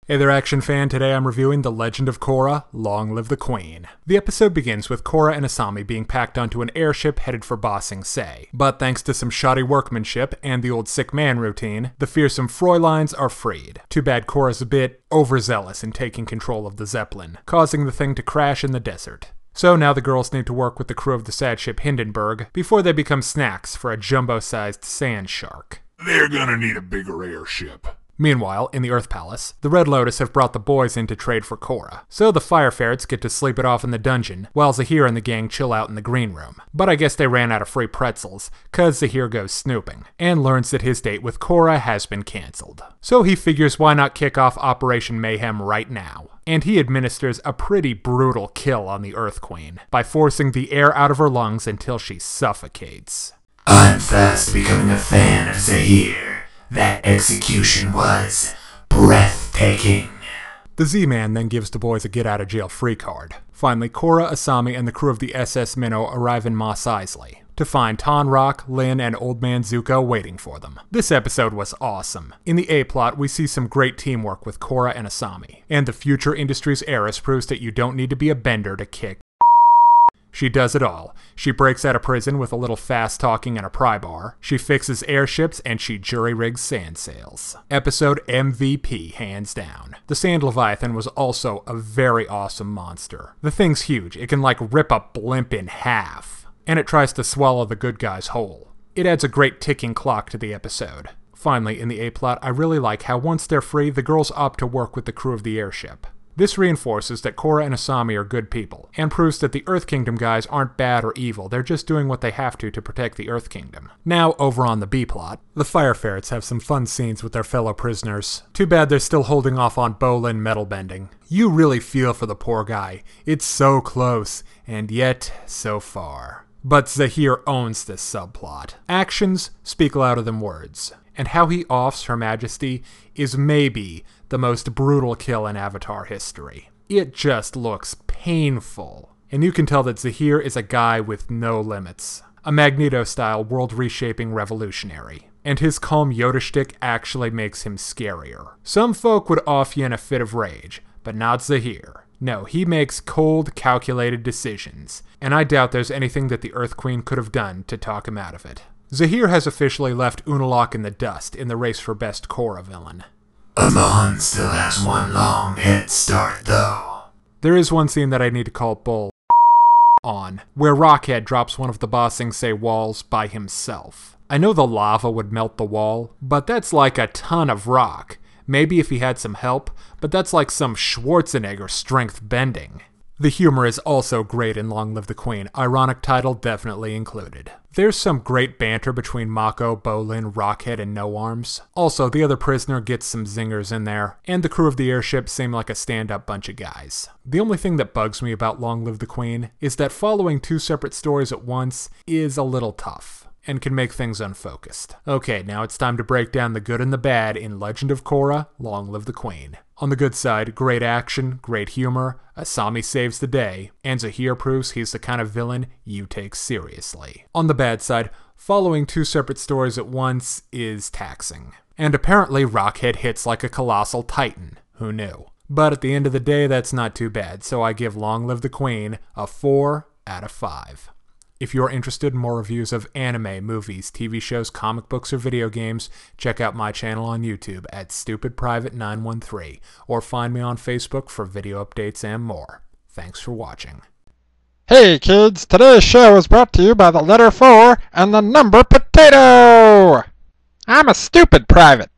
Hey there, action fan. Today I'm reviewing The Legend of Korra, Long Live the Queen. The episode begins with Korra and Asami being packed onto an airship headed for Ba Sing Se. But thanks to some shoddy workmanship and the old sick man routine, the fearsome Fräuleins are freed. Too bad Korra's a bit overzealous in taking control of the Zeppelin, causing the thing to crash in the desert. So now the girls need to work with the crew of the sad ship Hindenburg before they become snacks for a jumbo-sized sand shark. They're gonna need a bigger airship. Meanwhile, in the Earth Palace, the Red Lotus have brought the boys in to trade for Korra. So the Fire Ferrets get to sleep it off in the dungeon, while Zahir and the gang chill out in the green room. But I guess they ran out of free pretzels, cause Zahir goes snooping, and learns that his date with Korra has been cancelled. So he figures why not kick off Operation Mayhem right now. And he administers a pretty brutal kill on the Earth Queen, by forcing the air out of her lungs until she suffocates. I'm fast becoming a fan of Zahir. That execution was breathtaking. The Z-Man then gives the boys a get-out-of-jail-free card. Finally, Korra, Asami, and the crew of the SS Minnow arrive in Mos Eisley to find Tonraq, Lin, and Old Man Zuko waiting for them. This episode was awesome. In the A-plot, we see some great teamwork with Korra and Asami. And the future industry's heiress proves that you don't need to be a bender to kick. She does it all. She breaks out of prison with a little fast talking and a pry bar. She fixes airships and she jury-rigs sand sails. Episode MVP, hands down. The Sand Leviathan was also a very awesome monster. The thing's huge. It can rip a blimp in half. And it tries to swallow the good guys whole. It adds a great ticking clock to the episode. Finally, in the A-plot, I really like how once they're free, the girls opt to work with the crew of the airship. This reinforces that Korra and Asami are good people, and proves that the Earth Kingdom guys aren't bad or evil, they're just doing what they have to protect the Earth Kingdom. Now, over on the B-plot, the Fire Ferrets have some fun scenes with their fellow prisoners. Too bad they're still holding off on Bolin metal bending. You really feel for the poor guy. It's so close, and yet so far. But Zahir owns this subplot. Actions speak louder than words, and how he offs Her Majesty is maybe the most brutal kill in Avatar history. It just looks painful. And you can tell that Zahir is a guy with no limits. A Magneto-style world-reshaping revolutionary. And his calm Yoda shtick actually makes him scarier. Some folk would off you in a fit of rage, but not Zahir. No, he makes cold, calculated decisions. And I doubt there's anything that the Earth Queen could have done to talk him out of it. Zahir has officially left Unalaq in the dust in the race for best Korra villain. Amon still has one long head start, though. There is one scene that I need to call bull on, where Rockhead drops one of the Ba Sing Se walls by himself. I know the lava would melt the wall, but that's like a ton of rock. Maybe if he had some help, but that's like some Schwarzenegger strength bending. The humor is also great in Long Live the Queen, ironic title definitely included. There's some great banter between Mako, Bolin, Rockhead, and No Arms. Also, the other prisoner gets some zingers in there, and the crew of the airship seem like a stand-up bunch of guys. The only thing that bugs me about Long Live the Queen is that following two separate stories at once is a little tough, and can make things unfocused. Okay, now it's time to break down the good and the bad in Legend of Korra, Long Live the Queen. On the good side, great action, great humor, Asami saves the day, and Zahir proves he's the kind of villain you take seriously. On the bad side, following two separate stories at once is taxing. And apparently Rockhead hits like a colossal titan. Who knew? But at the end of the day, that's not too bad, so I give Long Live the Queen a 4 out of 5. If you're interested in more reviews of anime, movies, TV shows, comic books, or video games, check out my channel on YouTube at StupidPrivate913, or find me on Facebook for video updates and more. Thanks for watching. Hey kids, today's show is brought to you by the letter 4 and the number potato! I'm a stupid private.